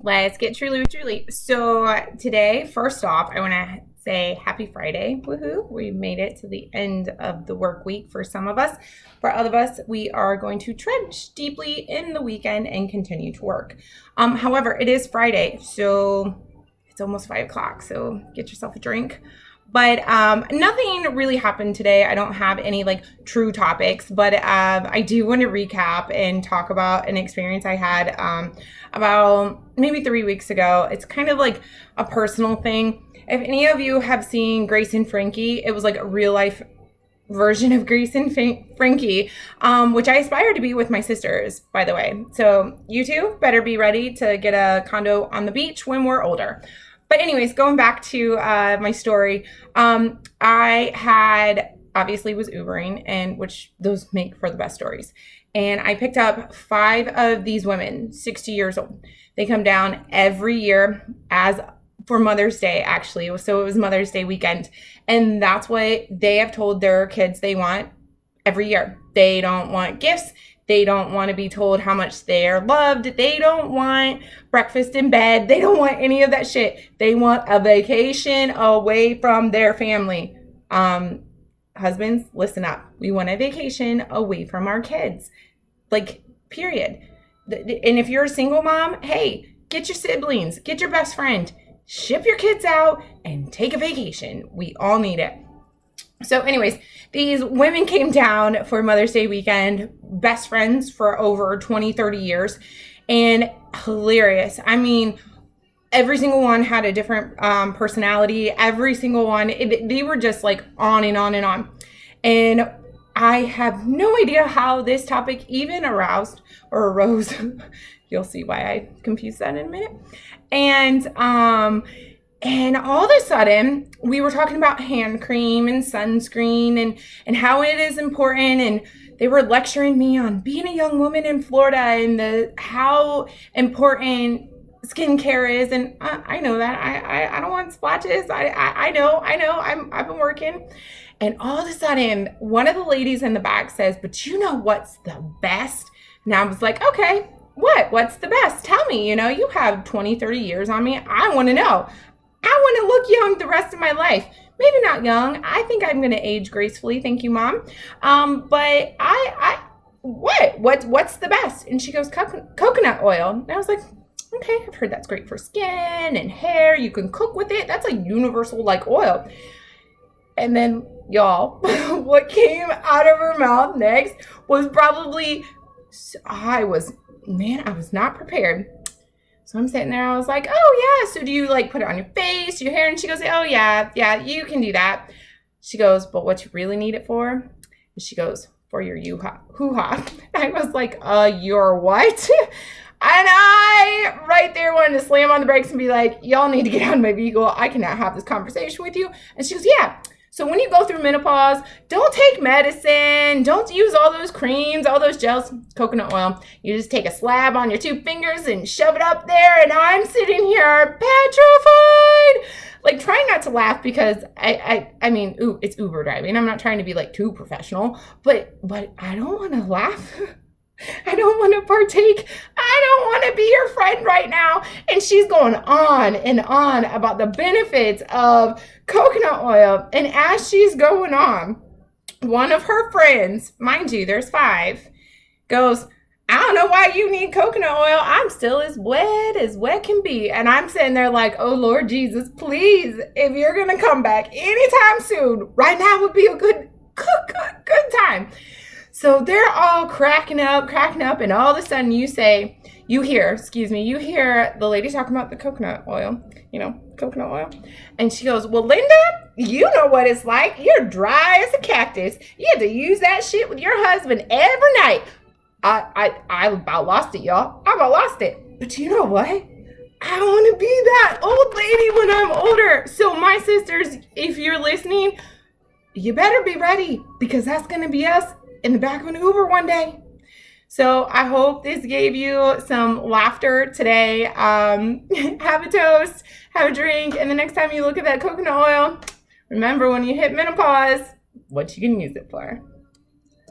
Let's get truly with Julie. So today, first off, I want to say happy Friday. Woohoo. We made it to the end of the work week for some of us. For other of us, we are going to trench deeply in the weekend and continue to work. However, it is Friday, so it's almost 5 o'clock. So get yourself a drink. But nothing really happened today. I don't have any true topics, but I do want to recap and talk about an experience I had about maybe 3 weeks ago. It's kind of like a personal thing. If any of you have seen Grace and Frankie, it was like a real life version of Grace and Frankie, which I aspire to be with my sisters, by the way. So you two better be ready to get a condo on the beach when we're older. But anyways, going back to my story, I had obviously was Ubering, and which those make for the best stories. And I picked up 5 of these women, 60 years old. They come down every year as for Mother's Day, actually. So it was Mother's Day weekend. And that's what they have told their kids they want every year. They don't want gifts. They don't want to be told how much they are loved. They don't want breakfast in bed. They don't want any of that shit. They want a vacation away from their family. Husbands, listen up. We want a vacation away from our kids. Period. And if you're a single mom, hey, get your siblings, get your best friend, ship your kids out and take a vacation. We all need it. So anyways, these women came down for Mother's Day weekend, best friends for over 20, 30 years, and hilarious. I mean, every single one had a different personality. Every single one, they were just on and on and on. And I have no idea how this topic even arose. You'll see why I confused that in a minute. And all of a sudden, we were talking about hand cream and sunscreen and how it is important. And they were lecturing me on being a young woman in Florida and how important skincare is. And I know that. I don't want splotches. I know. I've been working. And all of a sudden, one of the ladies in the back says, "But you know what's the best?" And I was like, okay, what? What's the best? Tell me. You have 20, 30 years on me. I want to know. I want to look young the rest of my life. Maybe not young. I think I'm going to age gracefully. Thank you, Mom. But what's the best? And she goes, coconut oil. And I was like, okay, I've heard that's great for skin and hair. You can cook with it. That's a universal oil. And then, y'all, what came out of her mouth next was probably, I was not prepared. So I'm sitting there, I was like, oh yeah, so do you put it on your face, your hair? And she goes, oh yeah, you can do that. She goes, but what you really need it for? And she goes, for your hoo-ha. I was like, your what? And I right there wanted to slam on the brakes and be like, y'all need to get out of my vehicle. I cannot have this conversation with you. And she goes, yeah. So when you go through menopause, don't take medicine. Don't use all those creams, all those gels, coconut oil. You just take a slab on your 2 fingers and shove it up there. And I'm sitting here petrified, trying not to laugh because I mean, it's Uber driving. I'm not trying to be too professional, but I don't want to laugh. I don't want to partake. I don't want to be your friend right now. And she's going on and on about the benefits of coconut oil. And as she's going on, one of her friends, mind you, there's 5, goes, I don't know why you need coconut oil. I'm still as wet can be. And I'm sitting there like, oh, Lord Jesus, please, if you're going to come back anytime soon, right now would be a good time. So they're all cracking up, and all of a sudden you hear the lady talking about the coconut oil, and she goes, well, Linda, you know what it's like. You're dry as a cactus. You have to use that shit with your husband every night. I about lost it, y'all. I about lost it. But you know what? I want to be that old lady when I'm older. So my sisters, if you're listening, you better be ready because that's going to be us in the back of an Uber one day. So I hope this gave you some laughter today. Have a toast, have a drink, and the next time you look at that coconut oil, remember when you hit menopause, what you can use it for.